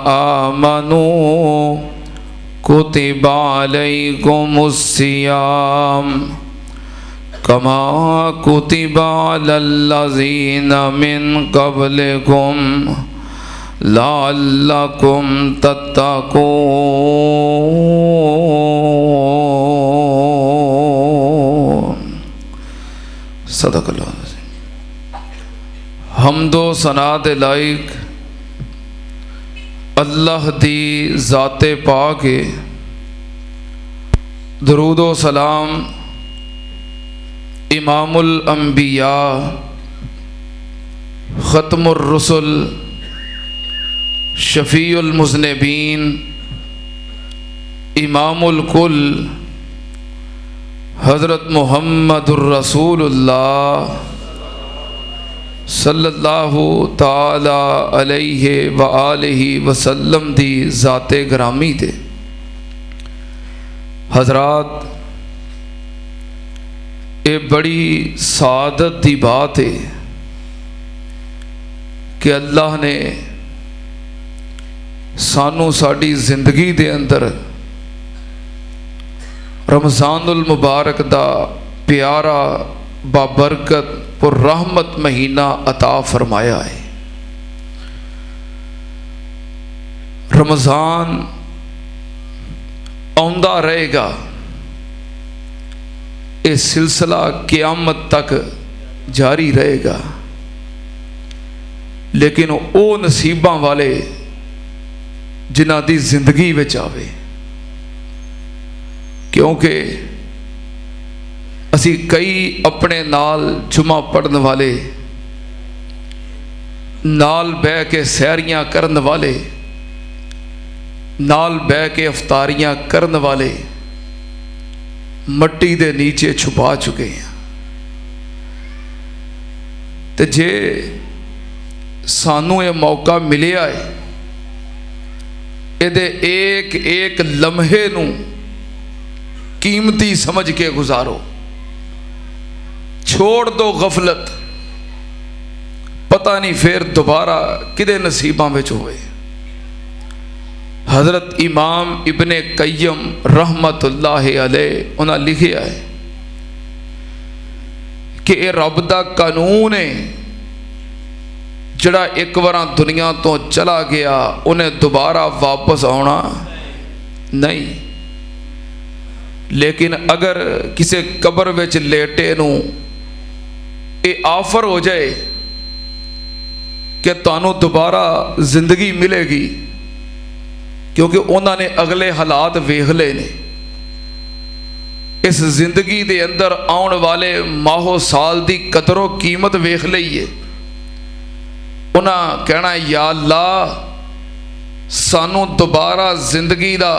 आमनू कुतिबा अलैकुमुस्सियाम कमा कुतिबा अलल्लज़ीना मिन क़ब्लिकुम लअल्लकुम तत्तकून। सदक़ल्लाहु अलज़ीम। हम्दो सना दे लायक अल्लाह दी ज़ाते पाक है। दरूदो सलाम इमामुल अंबिया ख़त्मुर रुसुल शफ़ीउल मुज़निबीन इमामुल कुल हज़रत मुहम्मदुर रसूलुल्लाह सल्लल्लाहु ताला अलैहि व आलिहि वसल्लम दी ज़ाते ग्रामी थे। हज़रात, ये बड़ी सादत की बात है कि अल्लाह ने सानू साड़ी जिंदगी दे अंदर रमज़ानुल मुबारक दा प्यारा बाबरकत और रहमत महीना अता फरमाया है। रमज़ान आउंदा रहेगा, ये सिलसिला क़यामत तक जारी रहेगा, लेकिन वो नसीबां वाले जिन्हां दी जिंदगी विच आवे, क्योंकि असी कई अपने नाल जुमा पढ़ने वाले, नाल बह के सैरियां करन वाले, नाल बह के अफतारियां करन वाले मट्टी दे नीचे छुपा चुके हैं। ते जे सानू ये मौका मिलिया है, इहदे एक एक लम्हे नू कीमती समझ के गुजारो। छोड़ दो गफलत, पता नहीं फिर दोबारा किदे नसीबां विच होए। हज़रत इमाम इब्ने कय्यम रहमतुल्लाहि अलैह उन्हें लिखिया है कि यह रब दा कानून है, जड़ा एक बार दुनिया तो चला गया उन्हें दोबारा वापस आना नहीं। लेकिन अगर किसी कब्र विच लेटे नू ये ऑफर हो जाए कि तुहानू दोबारा जिंदगी मिलेगी, क्योंकि उन्होंने अगले हालात वेख ले ने, इस जिंदगी दे अंदर आने वाले माहो साल की कदरों कीमत वेख लई है, उन्हें कहना या अल्लाह सानू दोबारा जिंदगी दा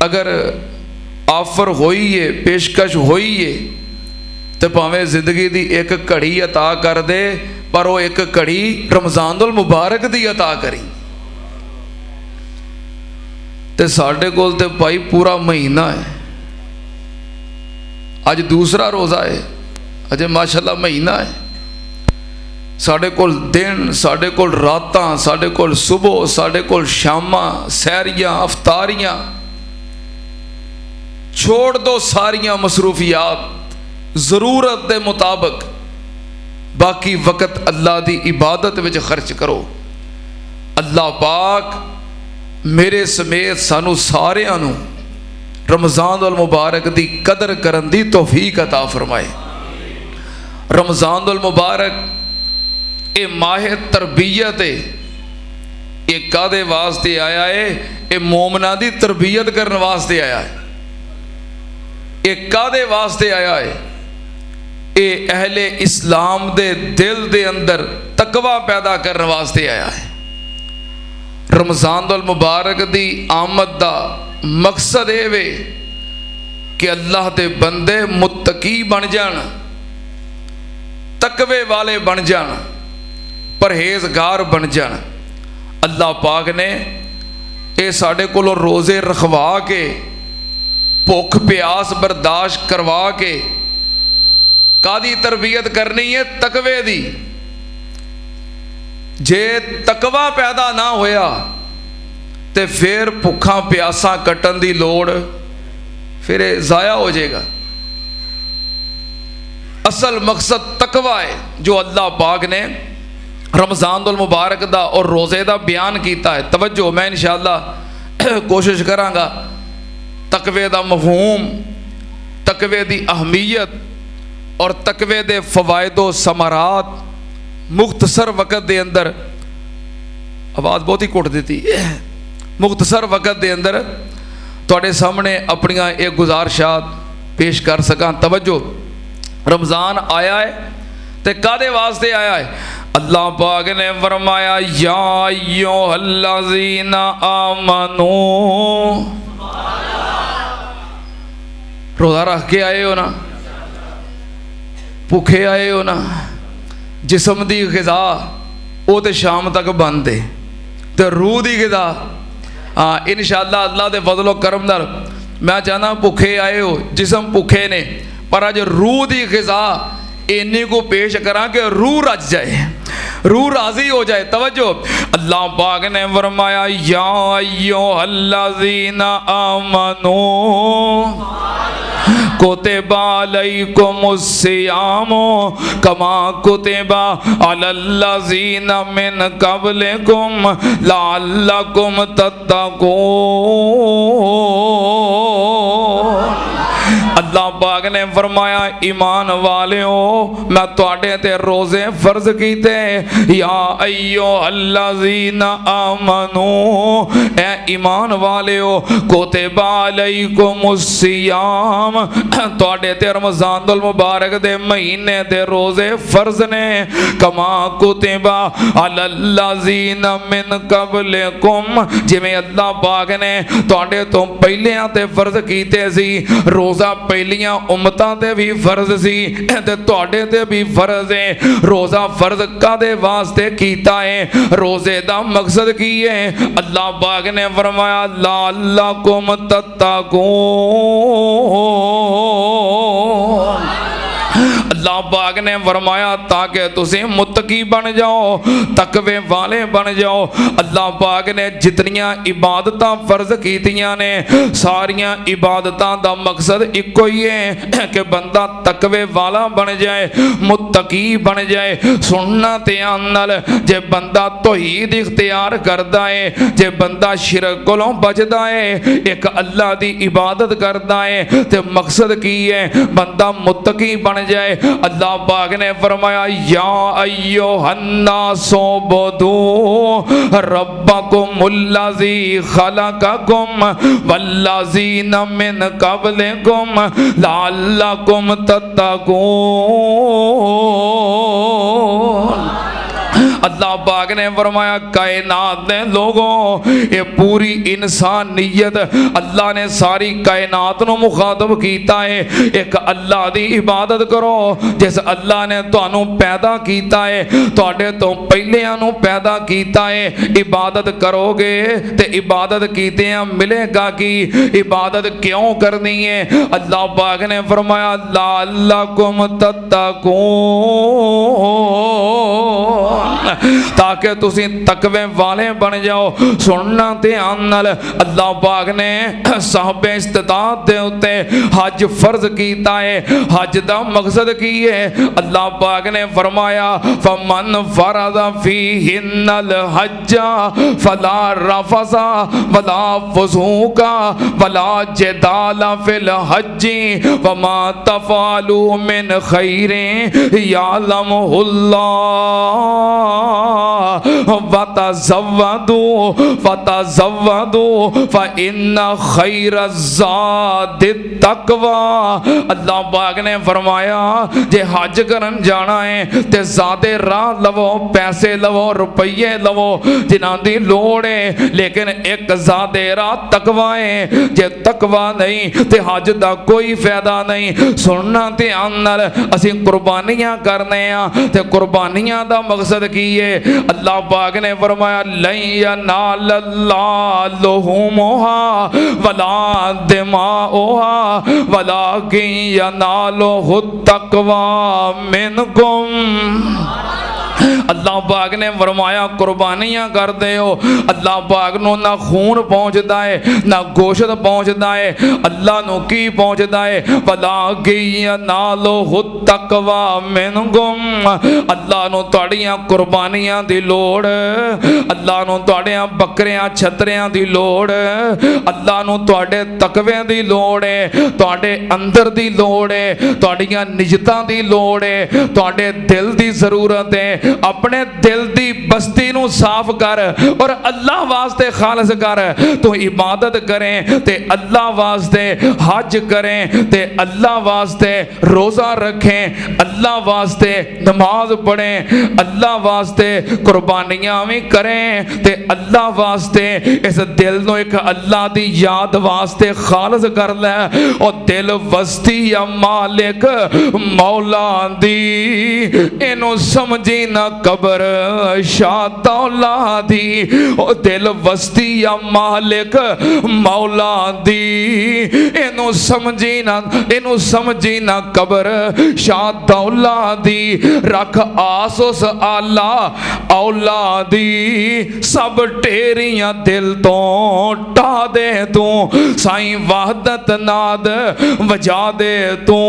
अगर ऑफर होई है, पेशकश होई है, तो भावें जिंदगी की एक घड़ी अता कर दे, पर वो एक घड़ी रमज़ानुल मुबारक दी अता करी। ते साढ़े कोल ते भाई पूरा महीना है, अज दूसरा रोज़ा है, अजे माशाअल्लाह महीना है। साढ़े कोल दिन, साढ़े कोल रातां, साढ़े कोल सुबह, साढ़े कोल शामां, सैरियां, अफतारियां। छोड़ दो सारियां मसरूफियात, ज़रूरत के मुताबिक बाकी वक़्त अल्लाह की इबादत में खर्च करो। अल्लाह पाक मेरे समेत सानू सारियां नू रमज़ानुल मुबारक की कदर करन दी तौफीक अता फरमाए। रमज़ानुल मुबारक ये माहे तरबियत है, ये कादे वास्ते आया है? ये मोमना की तरबियत करने वास्ते आया है। ये कादे वास्ते आया है? ये अहले इस्लाम दे दिल दे अंदर तकवा पैदा करने वास्ते आया है। रमज़ानुल मुबारक दी आमद दा मकसद ये वे कि अल्लाह दे बंदे मुत्तकी बन जान, तकवे वाले बन जान, परहेजगार बन जान। अल्लाह पाक ने ये साढ़े कोलों रोज़े रखवा के, भुख प्यास बर्दाश्त करवा के कादी तरबियत करनी है? तकवे दी। जे तकवा पैदा ना होया तो फिर भुखा प्यासा कट्टन की लोड़, फिर ज़ाया हो जाएगा। असल मकसद तकवा है जो अल्लाह पाक ने रमज़ान उल मुबारक दा और रोज़े दा बयान किया है। तवज्जो, मैं इंशाअल्लाह कोशिश करांगा तकवे दा मफहूम, तकवे दी अहमियत और तकवे दे फवायदो समरात मुख्तसर वक़्त दे अंदर, आवाज़ बहुत ही घुट दी, मुख्तसर वक़्त दे अंदर तुहाडे सामने अपनियां ये गुजारिशात पेश कर सकां। तवज्जो, रमज़ान आया है तो कादे वास्ते आया है? अल्लाह पाक ने फरमाया या अय्युहल्लज़ीना आमनू, रोज़ा रख के आए हो ना, भुखे आए हो ना, जिस्म की ग़िज़ा वो तो शाम तक बंद है, तो रूह की ग़िज़ा हाँ इंशाअल्लाह अल्लाह के फज़लो करम नाल मैं चाहना भुखे आए हो, जिस्म भुखे ने, पर अज रूह की ग़िज़ा इन्नी को पेश करा कि रूह रज जाए, रूह राजी हो जाए। तवज्जो, अल्लाह पाक ने फरमाया या अय्युहल्लज़ीना आमनू कुतिबा अलैकुमुस्सियामु कमा कुतिबा अलल्लज़ीना मिन क़ब्लिकुम लअल्लकुम तत्तक़ून। अल्लाह पाक ने फरमाया ईमान वालेओ मैं तुहाडे ते रोज़े फर्ज कीते, या अय्युहल्लज़ीना आमनू, ए ईमान वालेओ कुतिबा अलैकुमुस्सियाम, तुहाडे ते रमज़ानुल मुबारक दे महीने दे रोज़े फर्ज ने, कमा कुतिबा अलल्लज़ीना मिन क़ब्लिकुम, जिवें अल्लाह पाक ने तुहाडे तो पहलियां ते फर्ज कीते सी। रोज़ा पहलियां उम्मतां ते भी फर्ज सी ते तुहाडे ते भी फर्ज है। रोज़ा फर्ज कादे वास्ते कीता है? रोज़े दा मकसद की है? अल्लाह पाक ने फरमाया लअल्लकुम तत्तक़ून। अल्लाह पाक ने फरमाया ताकि तुसी मुत्तकी बन जाओ, तकवे वाले बन जाओ। अल्लाह पाक ने जितनियां इबादतां फर्ज कीतियां ने सारियां इबादतां दा मकसद इको ही है कि बंदा तकवे वाला बन जाए, मुत्तकी बन जाए। सुनना ध्यान नाल, जे बंदा तौहीद इख्तियार करदा है, जे बंदा शिरक कोलों बचदा है, एक अल्लाह दी इबादत करदा है, ते मकसद की है? बंदा मुत्तकी बन जाए। अल्लाह पाक ने फरमाया या अय्युहन्नासु उबुदू रब्बकुमुल्लज़ी खलक़कुम वल्लज़ीना मिन क़ब्लिकुम लअल्लकुम तत्तक़ून। अल्लाह पाक ने फरमाया कायनात ने लोगों, ये पूरी इंसानियत अल्लाह ने सारी कायनात को मुखातब किया है। एक अल्लाह की इबादत करो जिस अल्लाह ने तुहानू पैदा किया है, तुहाडे तो पहलियां नू पैदा किया है। इबादत करोगे तो इबादत कीतियां मिलेगा कि? इबादत क्यों करनी है? अल्लाह पाक ने फरमाया लअल्लकुम तत्तक़ून, ताकि तुसी तकवे वाले बन जाओ। सुनना ध्यान नाल, अल्लाह पाक ने साहबे इस्तिताअत दे उत्ते हज फर्ज कीता है। हज दा मकसद की है? अल्लाह पाक ने फरमाया फमन फरज़ा फीहिन्नल हज्जा फला रफसा वला फुसूका वला जिदाला फिल हज्जी वमा तफअलू मिन खैरिन यअलमुहुल्लाह वतज़व्वदू फ़इन्न खैरज़्ज़ादित तक़वा। अल्लाह पाक ने फरमाया जे हज करन जाना है ते ज़ादे राह लवो, पैसे लवो, रुपये लवो जिन्हां दी लोड़ है, लेकिन एक ज़ादे राह तक़वा है। जे तक़वा नहीं ते हज दा कोई फायदा नहीं। सुनना ध्यान नाल, असीं कुर्बानियां करने आ ते कुर्बानियां दा मकसद की है? अल्लाह पाक ने फरमाया लन यनालल्लाह लुहुमुहा वला दिमाउहा वलाकिन यनालुहु तक़वा मिनकुम। अल्लाह पाक ने फरमाया कुर्बानियां करते हो, अल्लाह पाक नूं ना खून पहुंचता है ना गोश्त पहुंचता है, अल्लाह नूं की पहुंचता है तकवा मिनकुम, अल्लाह नूं तुहाड़ियां कुर्बानियां दी लोड़, अल्लाह नूं तुहाड़ियां बकरियां छतरियां दी लोड़, अल्लाह नूं तुहाडे तकवे दी लोड़ है, तुहाडे अंदर दी लोड़ है, तुहाड़ियां निजतां दी लोड़ है, तुहाडे दिल दी जरूरत है। अपने दिल दी बस्ती नूं साफ कर और अल्लाह वास्ते खालस कर। तो इबादत करें ते अल्लाह वास्ते, हज करें ते अल्लाह वास्ते, रोज़ा रखें अल्लाह वास्ते, नमाज पढ़ें अल्लाह वास्ते, कुर्बानियां भी करें ते अल्लाह वास्ते। इस दिल नूं एक अल्लाह दी याद वास्ते खालस कर ले। और दिल वस्ती या मालिक मौला दी, इनू समझी ना कबर शाह तौला दी। ओ दिल वस्ती या मालिक मौला दी, इनू समझी ना कबर शाह तौला दी। रख आस उस आला औला दी, सब टेरियां दिल तो टा दे तू। साईं वहदत नाद वजा दे तू,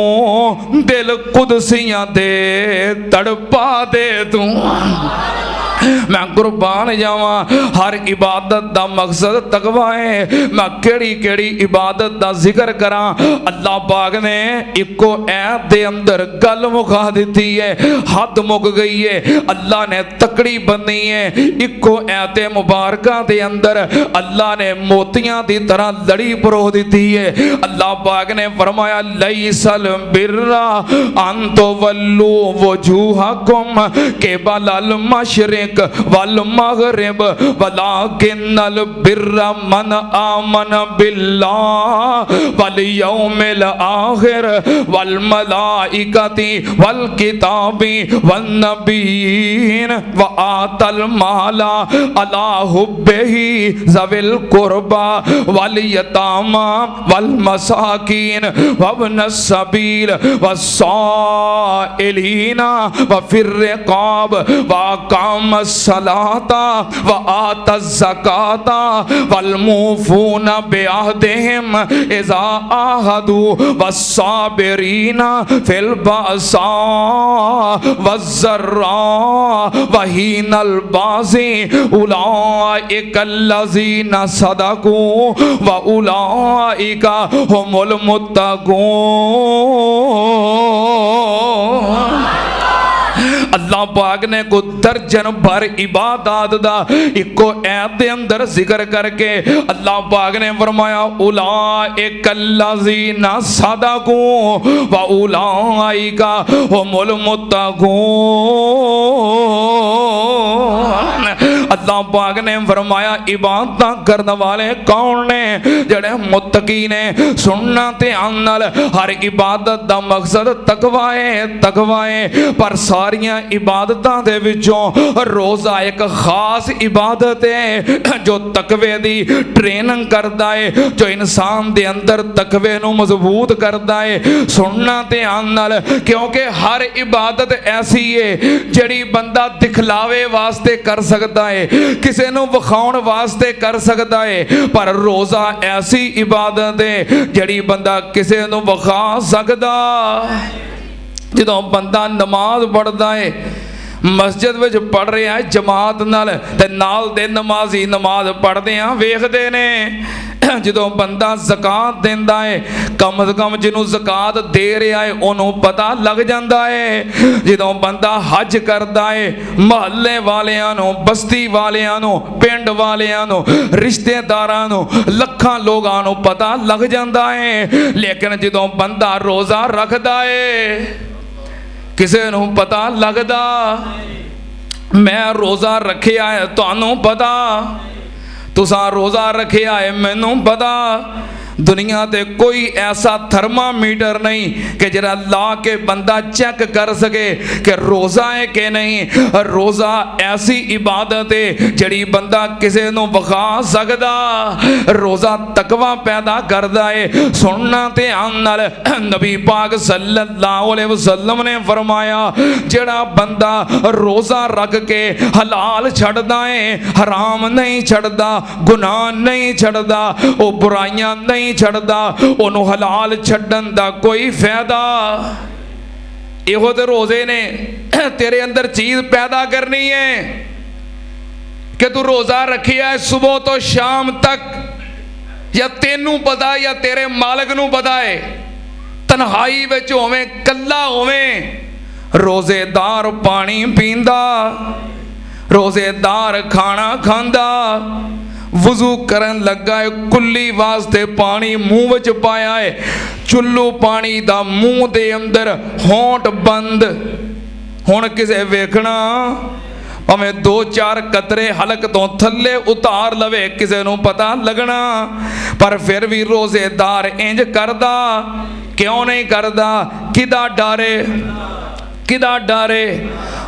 दिल कुदसियां दे तड़पा दे तू। मैं कुर्बान जावा। हर इबादत दा मकसद तकवा है। मैं केड़ी केड़ी इबादत दा जिक्र करा। अल्लाह पाक ने इको ऐत दे अंदर गल मुका दी है, हद मुक गई है। अल्लाह ने तकड़ी बनी है। इको ऐत मुबारका दे अंदर अल्लाह ने मोतियां दी तरह लड़ी परो दी है। अल्लाह पाक ने फरमाया लैसल बिर्रा अन तुवल्लू वजूहकुम क़िबलल मशरिक वल मगरिब वलाकिन्नल बिर्रा मन आमन बिल्लाह वल यौमिल आखिर वल मलाइकति वल किताबी वन नबीयीन व आतल माला अला हुब्बिही ज़विल कुर्बा वल यतामा वल मसाकीन वब्नस सबील वस्साइलीना व फिर रिक़ाब व अक़ाम सलाता व आता ज़काता वल मूफूना बिअहदिहिम इज़ा आहदू वस्साबिरीना फिल बअसा वज़्ज़र्रा व हीनल बाज़ी उलाइकल्लज़ीना सदक़ू व उलाइका हुमुल मुत्तक़ून। अल्लाह पाक ने को दर्जन भर इबादत दा इको ऐत दे अंदर जिक्र करके अल्लाह पाक ने फरमाया उलाइकल्लज़ीना सदक़ू व उलाइका हुमुल मुत्तक़ून। अल्लाह पाक ने फरमाया इबादत करने वाले कौन ने? जड़े मुत्तकी ने। सुनना ध्यान नाल, हर इबादत दा मकसद तकवा है, पर सारियां इबादतां दे विचों रोज़ा एक खास इबादत है जो तकवे दी ट्रेनिंग करदा है, जो इंसान दे अंदर तकवे नूं मजबूत करदा है। सुनना ध्यान नाल, क्योंकि हर इबादत ऐसी है जिहड़ी बंदा दिखलावे वास्ते कर सकदा है, किसी नूं विखाउण वास्ते कर सकदा है, पर रोज़ा ऐसी इबादत है जिहड़ी बंदा किसी नूं विखा सकदा। ਜਦੋਂ ਬੰਦਾ नमाज पढ़ता है, मस्जिद विच पढ़ रहा है जमात नाल, ते नाल दे नमाजी नमाज पढ़दे आ वेखदे ने। ਜਦੋਂ ਬੰਦਾ ज़कात देंदा है, कम से कम जिन्हों ज़कात दे रहा है उन्हों पता लग जाता है। ਜਦੋਂ ਬੰਦਾ हज करता है, महल्ले वालियां नूं, बस्ती वालियां नूं, पिंड वालियां नूं, रिश्तेदारां नूं, लखां लोगां नूं पता लग जाता है। लेकिन ਜਦੋਂ ਬੰਦਾ रोज़ा रखदा है किसी नूं पता लगदा। मैं रोज़ा रखिया है, तुहानूं पता, तुसां रोज़ा रखिया है, मैनूं पता। दुनिया ते कोई ऐसा थर्मामीटर नहीं कि जरा ला के बंदा चेक कर सके कि रोज़ा है कि नहीं। रोज़ा ऐसी इबादत है जड़ी बंदा किसी नूं विखा सकदा। रोज़ा तकवा पैदा करदा है। सुनना ध्यान नाल, नबी पाक सल्लल्लाहु अलैहि वसल्लम ने फरमाया जेड़ा बंदा रोज़ा रख के हलाल छड़दा है, हराम नहीं छड़दा, गुनाह नहीं छड़दा, वो बुराइयां नहीं छड़दा, ओनू हलाल छड्डन दा कोई फायदा। इहो ते रोज़े ने तेरे अंदर चीज़ पैदा करनी है कि तू रोज़ा रखिया है सुबह तो शाम तक, या तेनू पता या तेरे मालक नू पता है, तन्हाई विच होवें, कल्ला होवें, रोज़ेदार पानी पींदा, रोज़ेदार खाना खांदा, वज़ू करन लगा है, कुल्ली वास्ते पानी मूँह विच पाया है, चुल्लू पानी दा मूँह दे अंदर, होंठ बंद। हुण किसे वेखना भावें 2-4 कतरे हलक तो थल्ले उतार लवे, किसे नूं पता लगना, पर फिर भी रोज़ेदार इंज करदा। क्यों नहीं करदा? किदा डरे, किदा डरे?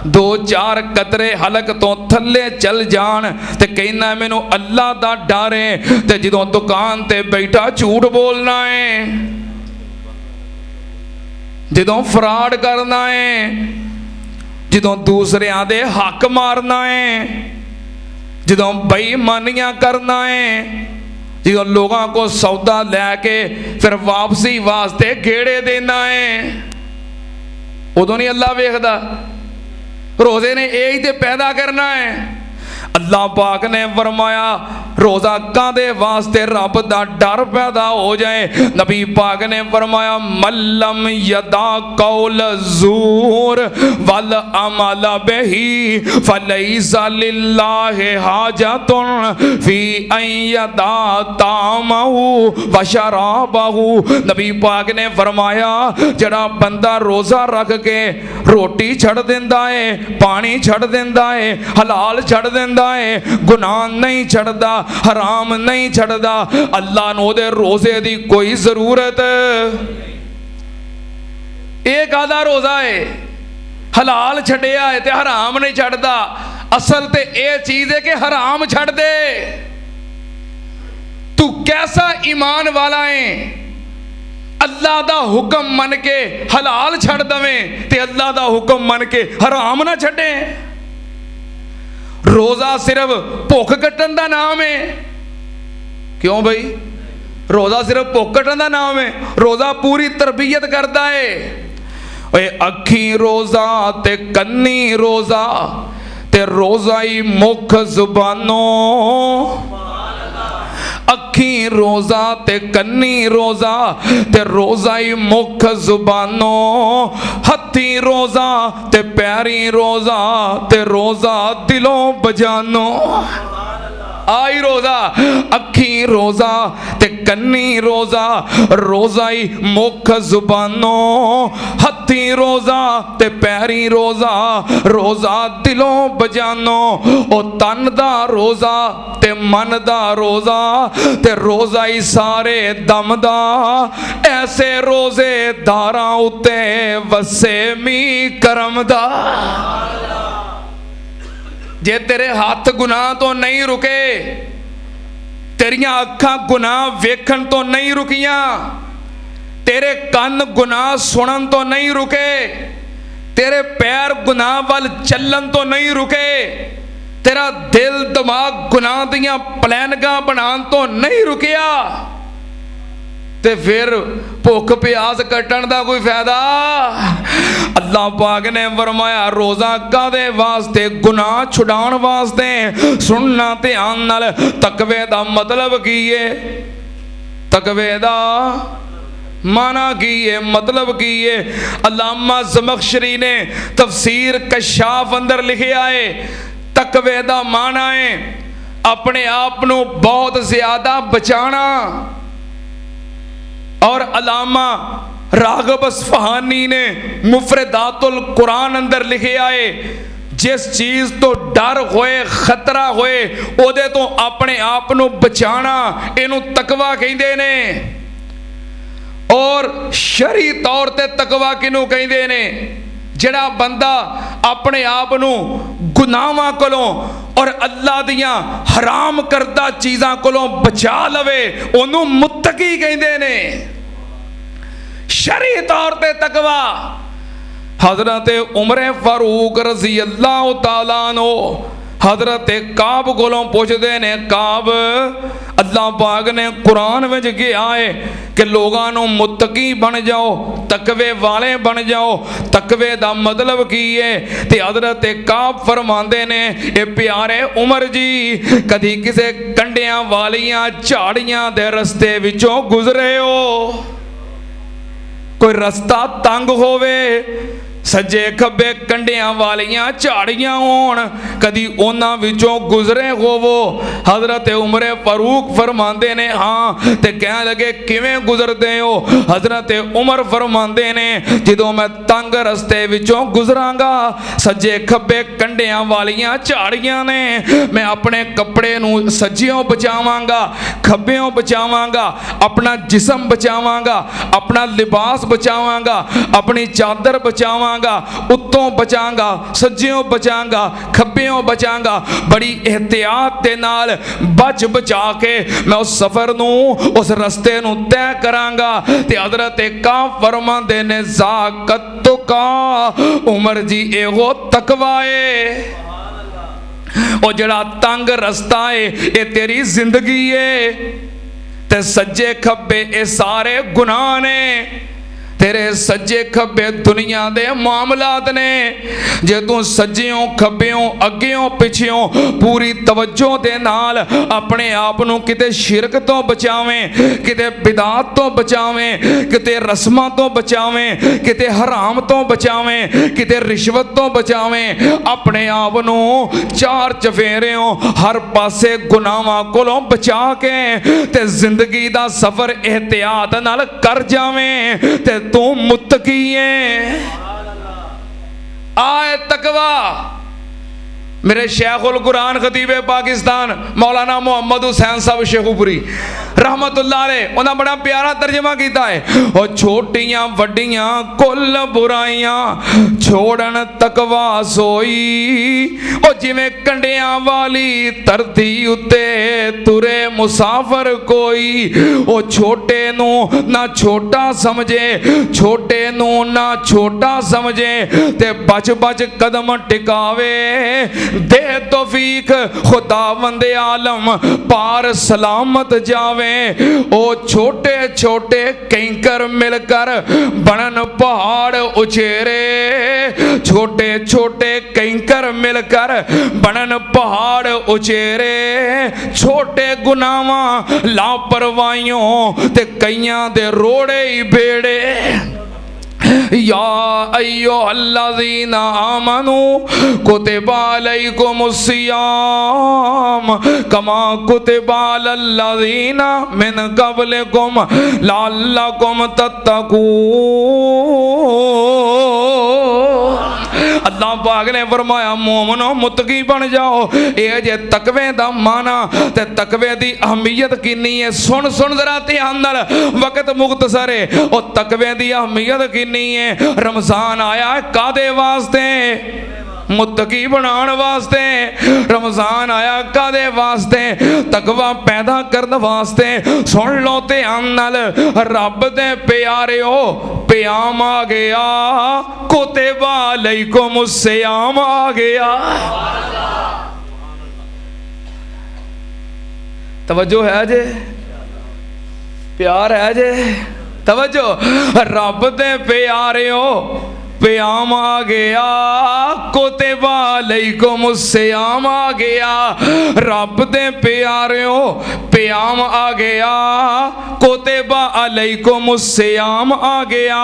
2-4 कतरे हलक तो थल्ले चल जान ते कहना मैनू अल्लाह दा डर है, ते जदों दुकान ते बैठा झूठ बोलना है, जदों फ्रॉड करना है, जदों दूसरियां दे हक मारना है, जदों बेईमानियां करना है, जदों लोगों को सौदा लैके फिर वापसी वास्ते गेड़े देना है, उदों नहीं अल्लाह वेखदा। रोज़े ने यही तो पैदा करना है। अल्लाह पाक ने फरमाया रोज़ा कादे वास्ते रब दा डर पैदा हो जाए। नबी पाक ने फरमाया मल्लम यदा कौल ज़ूर वल अमल बिही फलैसा लिल्लाहि हाजतुन फी अन यदा तामहु व शराबहु। नबी पाक ने फरमाया जड़ा बंदा रोज़ा रख के रोटी छड़ देंदा है, पानी छड़ देंदा है, हलाल छड़ देंदा है, गुनाह नहीं छड़दा, हराम नहीं छड़दा, अल्लाह नूं दे रोज़े दी कोई जरूरत। एक आधा रोज़ा है हलाल छड़िया है ते हराम नहीं छड़दा। असल ते ये चीज़ है कि हराम छड़ दे। तू कैसा ईमान वाला है? अल्लाह दा हुक्म मन के हलाल छड़ दवें ते अल्लाह दा हुक्म मन के हराम ना छड़े। रोज़ा सिर्फ भुख कट्टन दा नाम है। क्यों भाई? रोज़ा सिर्फ भुख कट्टन दा नाम है? रोज़ा पूरी तरबियत करता है। ओए अखी रोज़ा ते कन्नी रोज़ा ते रोज़ा ही मुख जुबानों। अखी रोज़ा ते कन्नी रोज़ा ते रोज़ा ही मुख जुबानों। हथी रोज़ा ते पैरी रोज़ा ते रोज़ा दिलों बजानों। आई रोज़ा अखी रोज़ा ते कन्नी रोज़ा रोज़ा ही मुख जुबानों। हथी रोज़ा ते पैरी रोज़ा रोज़ा दिलों बजानों। ओ तन दा रोज़ा ते मन दा रोज़ा ते रोज़ा ही सारे दम दा। ऐसे रोज़े दारां उत्ते वसे मी करम दा। जे तेरे हाथ गुनाह तो नहीं रुके, तेरियां अखां गुनाह वेखन तो नहीं रुकियां, तेरे कान गुनाह सुनन तो नहीं रुके, तेरे पैर गुनाह वाल चलन तो नहीं रुके, तेरा दिल दिमाग गुनाह दियां प्लैनगां बनान तो नहीं रुकिया, ते फिर भुख प्यास कट्टन दा कोई फायदा? अल्लाह पाक ने फरमाया रोज़ा कादे वास्ते? गुनाह छुड़ाण वास्ते। सुनना ध्यान नाल, तकवे दा मतलब की है? तकवे दा माना की है, मतलब की है? अल्लामा ज़मख़शरी ने तफसीर कशाफ अंदर लिखिया है तकवे दा माना है अपने आप नू बहुत ज़्यादा बचाना। और अलामा राग़िब अस्फ़हानी ने मुफ़रदातुल कुरान अंदर लिखे आए जिस चीज़ तो डर होए खतरा होए उहदे तो अपने आप नूं बचाना इहनूं तकवा कहिंदे ने। और शरी तौर ते तकवा किनूं कहिंदे ने? जिहड़ा बंदा अपने आप नूं गुनाहां कोलों और अल्लाह दियां हराम करदा चीज़ां कोलों बचा लवे उहनूं मुत्तकी कहिंदे ने। शरी तौर ते तकवा हज़रत उमर फारूक रज़ी अल्लाह तआला अन्हु हज़रत काब कोलों पुछदे ने, काब अल्लाह पाक ने कुरान विच कहा है कि लोगों नूं मुत्तकी बन जाओ, तकवे वाले बन जाओ, तकवे दा मतलब की है? ते हज़रत काब फरमांदे ने, ए प्यारे उमर जी कदी किसे कंडियां वालियां झाड़ियां दे रस्ते विचों गुजरे हो? कोई रस्ता तंग होवे, सज्जे खब्बे कंडियां वालियां झाड़ियां होण, कदी उन्हां विचों गुजरे होवो? हज़रत उमर फारूक फरमांदे ने हाँ। ते कहने लगे किवें गुजरदे हो? हज़रत उमर फरमांदे ने जदों मैं तंग रस्ते विचों गुजरांगा, सज्जे खब्बे कंडियां वालियां झाड़ियां ने, मैं अपने कपड़े नूं सज्जियों बचावांगा, खब्बियों बचावांगा, अपना जिस्म बचावांगा, अपना लिबास बचावांगा, अपनी चादर बचावांगा, उत्तों बचांगा, सज्जियों बचांगा, खब्बियों बचांगा, बड़ी एहतियात दे नाल बच बचा के मैं उस सफर नूं उस रस्ते नूं तय करांगा। ते हज़रत का फरमांदे ने ज़ाकत का उमर जी एहो तकवा है। ओ जड़ा तंग रस्ता है ये तेरी जिंदगी है, ते सज्जे खब्बे ये सारे गुनाह ने, तेरे सज्जे खब्बे दुनिया दे मामलात ने। जे तू सज्जियों खब्बियों अग्गियों पिछियों पूरी तवज्जो दे नाल अपने आप नूं किते शिरक तो बचावें, किते बिदात तो बचावें, किते रस्मां तो बचावें, किते हराम तो बचावें, किते रिश्वत तो बचावें, अपने आप नूं चार चफेरियों हर पासे गुनाहां कोलों बचा के ते जिंदगी दा सफर एहतियात नाल कर जावें ते तू मुत्तकी है। आए तकवा। मेरे शेखुल कुरान खतीबे पाकिस्तान मौलाना मोहम्मद हुसैन साहब शेखुपुरी रहमतुल्लाह अलैह उन्हें बड़ा प्यारा तर्जमा किया है, और छोटियां वड्डियां कुल बुराइयां छोड़न तकवा सोई, और जिवें कंडियां वाली धरती उत्ते तुरे मुसाफर कोई, ओ छोटे नू ना छोटा समझे, छोटे नू ना छोटा समझे, ते बच बच कदम टिकावे, दे तौफीक खुदावंदे आलम पार सलामत जावे। ओ छोटे छोटे कैंकर मिलकर बनन पहाड़ उचेरे, छोटे छोटे कैंकर मिलकर बनन पहाड़ उचेरे, छोटे गुनाहां लापरवाहियों ते कईयां दे रोड़े ही बेड़े। या अय्युहल्लज़ीना आमनू कुतिबा अलैकुमुस्सियाम कमा कुतिबा अलल्लज़ीना मिन क़ब्लिकुम लअल्लकुम तत्तकून। अल्लाह पाक ने फरमाया मोमनो मुत्तकी बन जाओ। ये जे तकवे दा माना ते तकवे दी अहमियत किन्नी है, सुन सुन जरा ध्यान नाल, वक्त मुख्तसर है। और तकवे दी अहमियत किन्नी है। रमजान आया कादे वास्ते? मुत्तकी बनाने वास्ते। रमजान आया कादे वास्ते? तकवा पैदा करने वास्ते। सुन लो ध्यान नाल, रब दे प्यारिओ प्याम आ गया, कुतिबा अलैकुमुस्सियाम आ गया। तवज्जो है जे? प्यार है जे? तवज्जो। रब दे प्यारिओ प्याम आ गया, कुतिबा अलैकुमुस्सियाम आ गया। रब दे प्यारिओ प्याम आ गया, कुतिबा अलैकुमुस्सियाम आ गया।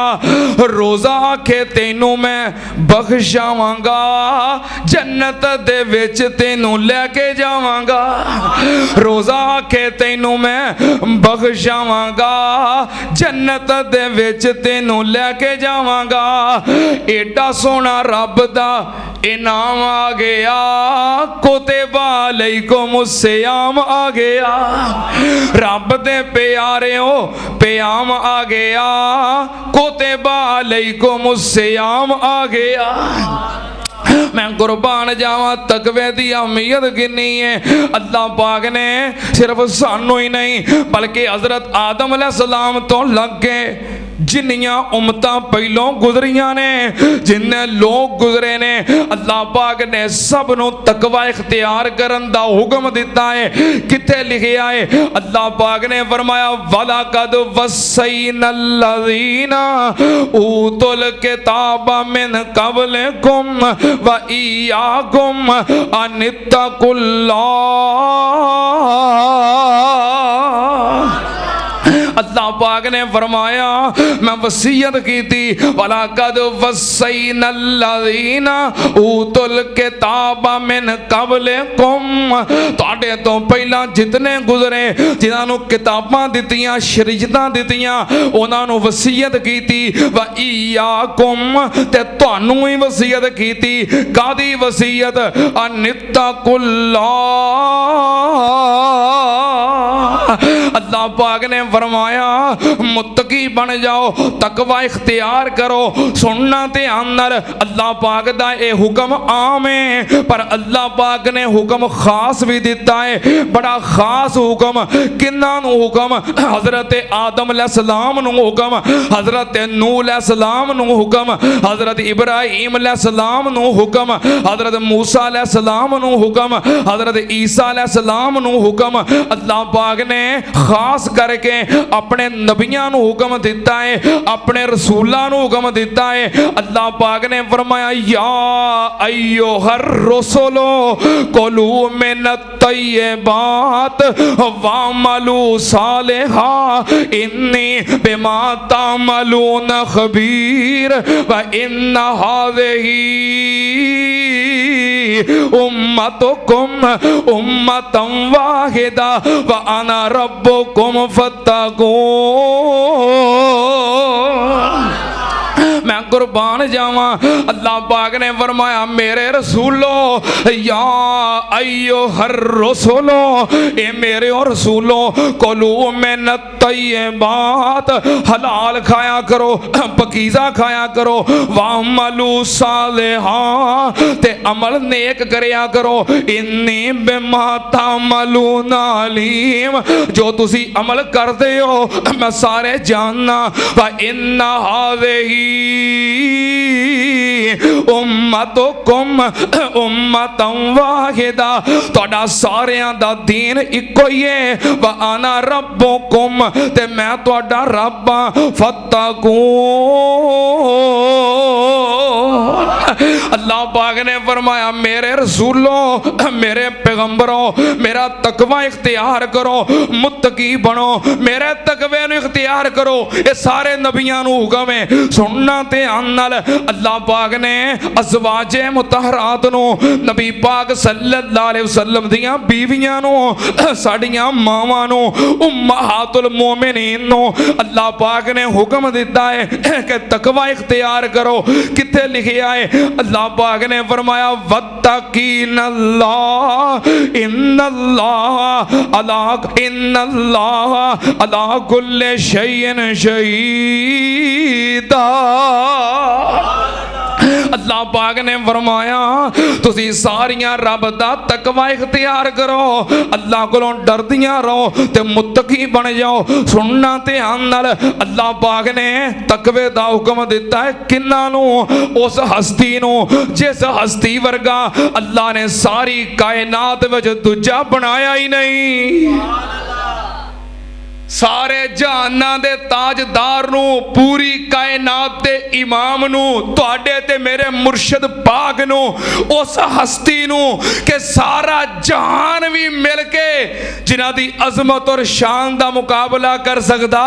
रोज़ा आखे तेनू मैं बख्शावांगा, जन्नत दे विच तेनू लेके जावांगा। रोज़ा आखे तेनू मैं बख्शावांगा, जन्नत दे विच तेनू लेके जावांगा। एडा सोना रब दा इनाम आ गया, कुतिबा अलैकुमुस्सियाम आ गया। रब दे प्यारे हो प्याम आ गया, कुतिबा अलैकुमुस्सियाम आ गया। मैं कुर्बान जावा तकवे दी अहमियत किन्नी है। अल्लाह पाक ने सिर्फ सानू ही नहीं बल्कि हजरत आदम अलैहिस्सलाम तो लग के जिन्नियां उम्मतां पहलों गुजरियां ने, जिन्ने लोग गुजरे ने, अल्लाह पाक ने सब नूं तकवा इख्तियार करन दा हुक्म दिता है। किथे लिखिया है? अल्लाह पाक ने फरमाया वलकद वस्सैनल लज़ीना ऊतुल किताब मिन क़ब्लिकुम व इय्याकुम अनित्तकुल्लाह। अल्लाह पाक ने फरमाया मैं वसीयत की थी, वलकद वस्सैनल लज़ीना ऊतुल किताब मिन क़ब्लिकुम, तुहाडे तो पहला जितने गुजरे जिन्हां नूं किताबां दित्तियां शरीयतां दित्तियां उन्हां नूं वसीयत की थी। व इय्याकुम ते तुहानूं ही वसीयत की थी। कादी वसीयत? अनित्तकुल्लाह। अल्लाह पाक ने फरमाया मुत्तकी बन जाओ, तकवा इख्तियार करो। सुनना ध्यान नाल, अल्लाह पाक दा ये हुक्म आम है पर अल्लाह पाक ने हुक्म खास भी दिता है, बड़ा खास हुक्म। किन्ना नूं हुक्म? हजरत आदम अलैहिस्सलाम नूं हुक्म, हजरत नूह अलैहिस्सलाम नूं हुक्म, हजरत इब्राहीम अलैहिस्सलाम नूं हुक्म, हजरत मूसा अलैहिस्सलाम नूं हुक्म, हजरत ईसा अलैहिस्सलाम नूं हुक्म। अल्लाह पाक ने खास करके अपने नबियां नूं हुक्म दिता है, अपने रसूलां नूं हुक्म दिता है। अल्लाह पाक ने फरमाया या अय्युहर रसूलो कुलू मिनत तय्यबात वअमलू सालिहा इन्नी बिमा तामलून खबीर व इन्ना हाज़िही उम्मतुकुम उम्मतम वाहिदा व अना रब्बुकुम फत्तकून। मैं कुर्बान जावा, अल्लाह पाक ने फरमाया मेरे रसूलो या अय्युहर रसूलो, ए मेरे और रसूलो कुलू मिनत तय्यबात, हलाल खाया करो, पकीज़ा खाया करो, वअमलू सालिहा ते अमल नेक करया करो, इन्नी बिमा तामलून अलीम, जो तुसी अमल करते हो मैं सारे जानना। व इन्ना हाज़िही उम्मतुकुम उम्मतम वाहिदा, तुहाडा सारियां दा दीन इक्को ही है। व अना रब्बुकुम ते मैं तुहाडा रब हां, फत्तकून। अल्लाह पाक ने फरमाया मेरे रसूलों मेरे पैगंबरों मेरा तकवा इख्तियार करो, मुत्तकी बनो, मेरे तकवे नूं इख्तियार करो। ये सारे नबियां नूं हुक्म है। सुनना ध्यान नाल, अल्लाह पाक ने अज़वाजे मुतहरात नूं, नबी पाक सल्लल्लाहु अलैहि वसल्लम दियां बीवियां नूं, साडियां मावां नूं, उम्महातुल मोमिनीन नूं अल्लाह पाक ने हुक्म दिता है कि तकवा इख्तियार करो। किथे लिखिया है? अल्लाह पाक ने फरमाया वत्तकीनल्लाह इन्नल्लाह अला कुल्ले शैइन शहीदा। अल्लाह पाक ने फरमाया तुसी सारियां रब दा तकवा इख्तियार करो, अल्लाह कोलों डरदियां रहो ते मुत्तकी बन जाओ। सुनना ध्यान नाल, अल्लाह पाक ने तकवे दा हुक्म दिता है किन्ना नूं? उस हस्ती नूं जिस हस्ती वर्गा अल्लाह ने सारी कायनात विच दूजा बनाया ही नहीं। सारे जहाना दे ताजदार नूं, पूरी कायनात दे इमाम नूं, तुहाडे ते मेरे मुर्शद पाक नूं, उस हस्ती नूं कि सारा जहान भी मिल के जिन्हां दी अजमत और शान दा मुकाबला कर सकदा,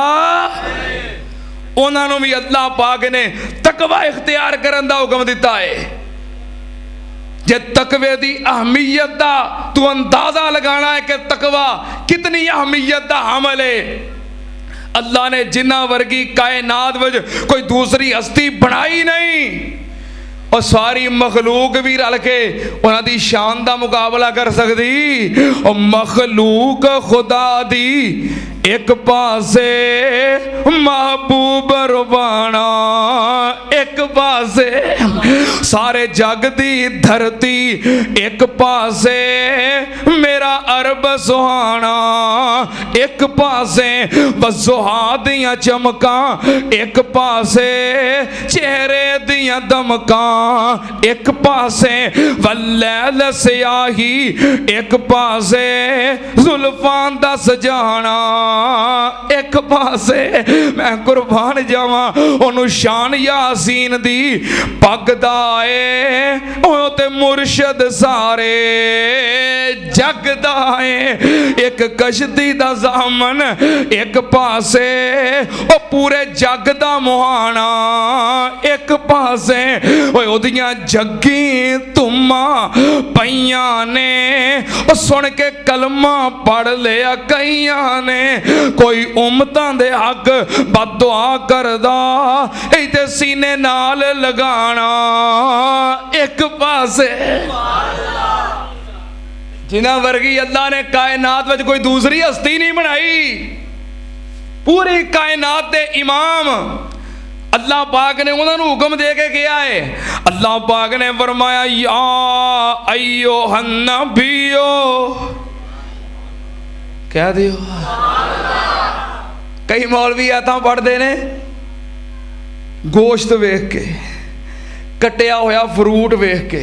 उन्हां नूं भी अल्लाह पाक ने तकवा इख्तियार करन दा हुक्म दिता है। जे तकवे दी अहमियत दा तू अंदाजा लगाना है कि तकवा कितनी अहमियत दा अमल है। अल्लाह ने जिन्ना वर्गी कायनात विच कोई दूसरी हस्ती बनाई नहीं, और सारी मखलूक भी रल के उन्हां दी शान दा मुकाबला कर सकदी। और मखलूक खुदा दी एक पासे महबूब रवाना, एक पासे सारे जग दी धरती, एक पासे मेरा अरब सुहाना, एक पासे वज़ुहा दियां चमकां, एक पासे चेहरे दियां दमकां, एक पासे वल्लैल स्याही, एक पासे जुल्फां दा सजाना, एक पासे मैं कुर्बान जावां ओनू शान यासीन दी पग दा ए ओ ते मुर्शद सारे जग दा ए, एक कश्ती दा ज़ामन, एक पासे ओ पूरे जग दा मुहाना, एक पासे ओदियां जग्गी तुमा पईयां ने, ओ सुन के कलमा पढ़ लिया कईयां ने, कोई उम्मतां दे हक बददुआ करदा इते सीने नाल लगाना, एक पासे जिन्हां वर्गी अल्लाह ने कायनात विच कोई दूसरी हस्ती नहीं बनाई। पूरी कायनात दे इमाम अल्लाह पाक ने उन्होंने हुक्म दे के किया है। अल्लाह पाक ने फरमाया या अय्युहन नबियो, कह दियो। कई मौलवी आयतां पढ़ते ने गोश्त वेख के, कटिया होया फ्रूट वेख के,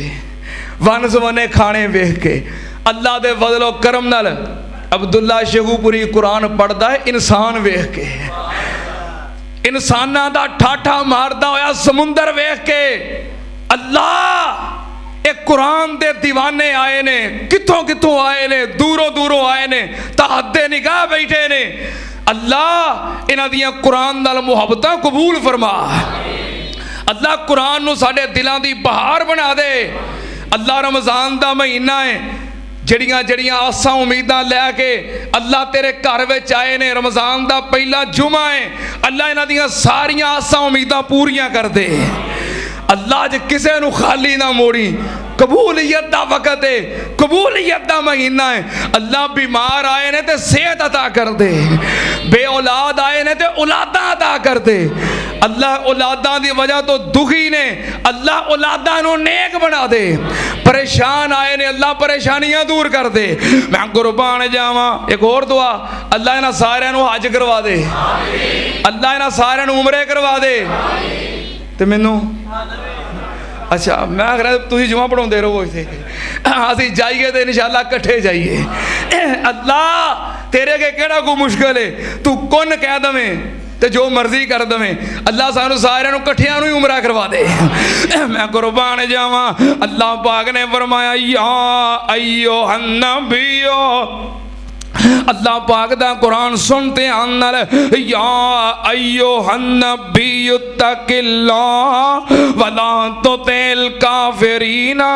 वन सवने खाने वेख के, अल्लाह दे फज़लो करम नाल अब्दुल्ला शेखूपुरी कुरान पढ़ता है इंसान वेख के, इंसाना दा ठाठा मारदा होया समुंदर वेख के। अल्लाह एक कुरान दे दीवाने आए ने, कितों कितों आए ने, दूरों दूरों आए ने, तहद्दे निगाह बैठे ने। अल्लाह इन्हां दियां कुरान नाल मुहब्बतां कबूल फरमा। अल्लाह कुरान नूं साडे दिलां दी बहार बना दे। अल्लाह रमज़ान दा महीना है, जड़ियां जड़ियां आसां उम्मीदां लैके अल्लाह तेरे घर विच आए ने, रमज़ान दा पहला जुमा है, अल्लाह इन्हां दियां सारियां आसां उम्मीदां पूरियां कर दे। अल्लाह ज किसे नूं खाली ना मोड़ी। कबूलियत दा वक़्त है, कबूलियत दा महीना है। अल्लाह बीमार आए ने ते सेहत अता कर दे, बे औलाद आए ने ते औलादां अता कर दे। अल्लाह औलादां दी वजह तो दुखी ने, अल्लाह औलादां नूं नेक बना दे। परेशान आए ने, अल्लाह परेशानियां दूर कर दे। मैं कुर्बान जावां। एक और दुआ, अल्लाह इन्हां सारियां नूं हज करवा दे, अल्लाह इन्हां सारियां नूं उमरे करवा दे। ते मैनू अच्छा मैं आख रहा तुम जुमा पढ़ाते रहो इतने, असी जाइए तो इंशाअल्लाह कट्ठे जाइए। अल्लाह तेरे के केड़ा को मुश्किल है, तू कुन कह दवें ते जो मर्जी कर दवें। अल्लाह सानू सारियां नूं कट्ठियां नूं ही उमरा करवा दे। मैं कुर्बान जावां। अल्लाह पाक ने फरमाया या अय्युहन नबियो, अल्लाह पाक दा कुरान सुनते आनल या अय्युहन नबिय्यु तकिल्लाह वला तुतिल काफिरीना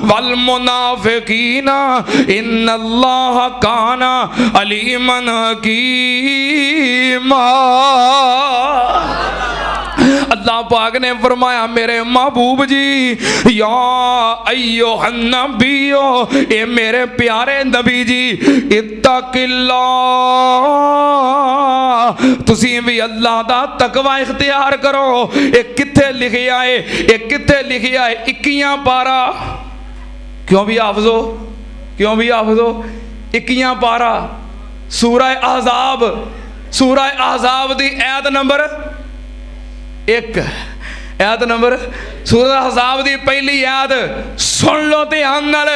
वल मुनाफिकीना इन्नल्लाह काना अलीमन हकीमा। अल्लाह पाक ने फरमाया मेरे महबूब जी या अय्युहन नबियो, ए मेरे प्यारे नबी जी, इत्तकिल्लाह, तुसी भी अल्लाह दा तकवा इख्तियार करो। ये किथे लिखिया है, ये किथे लिखिया है? 21 पारा। क्यों भी हाफजो, क्यों भी हाफजो? 21 पारा सूरह अहज़ाब, सूरह अहज़ाब दी आयत नंबर 1, आयत नंबर सूरह अहज़ाब दी पहली आयत सुन लो ध्यान नाल।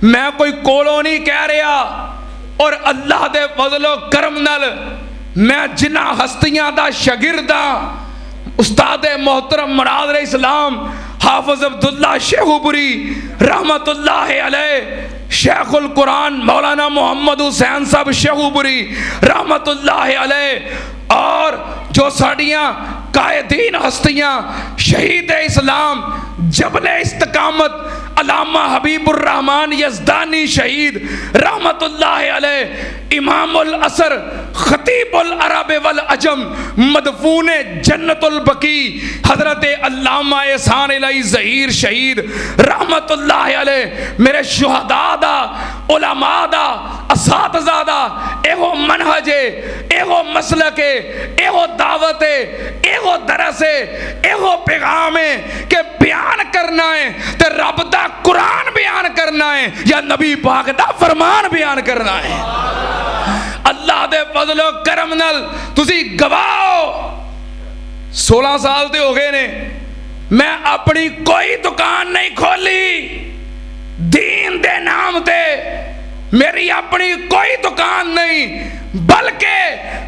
मैं कोई कोलों नहीं कह रहा, और अल्लाह दे फज़लो करम नाल मैं जिन्हां हस्तियां दा शागिर्द हां, उस्ताद मोहतरम मुराद इस्लाम हाफिज अब्दुल्ला शेखूपुरी रहमतुल्लाह अलैह, शेखुल कुरान मौलाना मोहम्मद हुसैन साहब शेखूपुरी रहमतुल्लाह अलैह, और जो साड़ियाँ कायदीन हस्तियाँ शहीद इस्लाम जबले इस्तकामत अल्लामा हबीबुर रहमान यज़दानी शहीद रहमतुल्लाह अलैह, इमामुल असर खतीबुल अरब वल अजम मदफून जन्नतुल बकी हजरत अल्लामा एहसान इलाही ज़हीर शहीद रहमतुल्लाह अलैह मेरे शुहदा दा उलमा दा असातिज़ा दा एहो मनहज एहो मसलक एहो दावत एहो दरस एहो पैगाम है कि बयान करना है ते रब दा कुरान बयान करना है या नबी पाक दा फरमान बयान करना है। अल्लाह दे फज़लो करम नाल तुसी गवाओ 16 साल ते हो गए ने मैं अपनी कोई दुकान नहीं खोली दीन दे नाम ते मेरी अपनी कोई दुकान नहीं बल्कि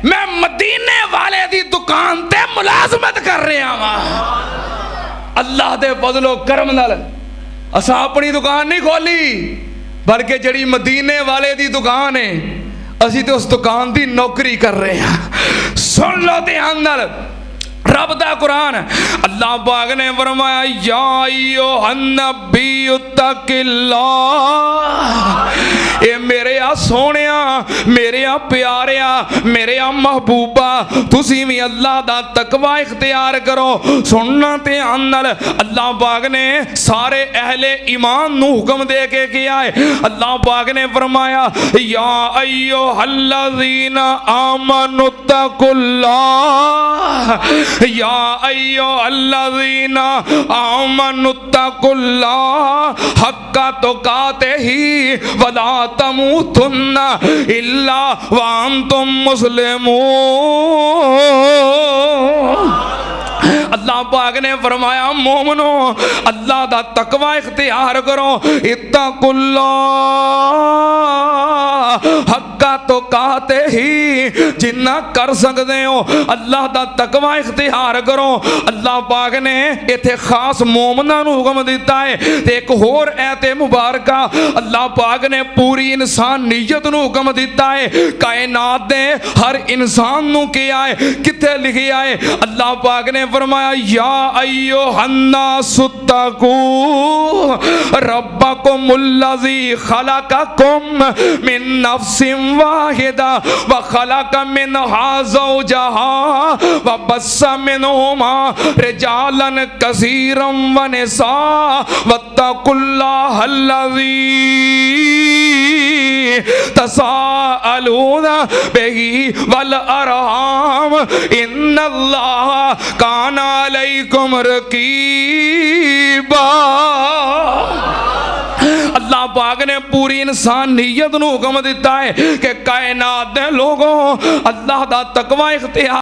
मैं मदीने वाले दी दुकान ते मुलाजमत कर रहा वा। अल्लाह दे फज़लो करम नाल असा अपनी दुकान नहीं खोली बल्कि जड़ी मदीने वाले दी दुकान है असी तो उस दुकान की नौकरी कर रहे हैं। सुन लो ध्यान नाल रब दा कुरान अल्लाह पाक ने फरमाया या अय्युहन नबी तकिल्लाह ए मेरे आ सोहणिया मेरे आ प्यारिया मेरे आ महबूबा तुसी भी अल्लाह दा तकवा इख्तियार करो। सुनना ध्यान नाल अल्लाह पाक ने सारे अहले ईमान नू हुक्म दे के किया है। अल्लाह पाक ने फरमाया या अय्युहल्लज़ीना आमनु तकुल्लाह या अय्युहल्लज़ीना आमनु तकुल्लाह हक्का तुकातिही वला तमूतुन्ना इल्ला व अंतुम मुस्लिमून। अल्लाह पाक ने फरमाया मोमनो अल्लाह दा तकवा इख्तियार करो इत्तकुल्लाह हक्का तुकाते ही जिन्ना कर सकते हो अल्लाह दा तकवा इख्तियार करो। अल्लाह पाक ने इत्थे खास मोमना नू हुक्म दिता है ते एक होर ऐते मुबारका अल्लाह पाक ने पूरी इंसानियत नू हुक्म दिता है। कायनात दे हर इंसान नू किया है किथे लिखिया है अल्लाह पाक ने फरमाया या अय्युहन्नासु तकू रब्बकुमुल्लज़ी खलक़कुम मिन नफ्सिन वाहिदा व खलक़ मिनहा ज़ौजहा व बस्सा मिनहुमा रिजालन कसीरम व निसा वत्तकुल्लाहल्लज़ी तसाअलूना बिही वल अरहाम इन्नल्लाह काना अलैकुम रकीबा। अल्लाह पाक ने पूरी इंसानियत नू हुक्म दिता है कि कायनात दे लोगों अल्लाह दा तकवा इख्तियार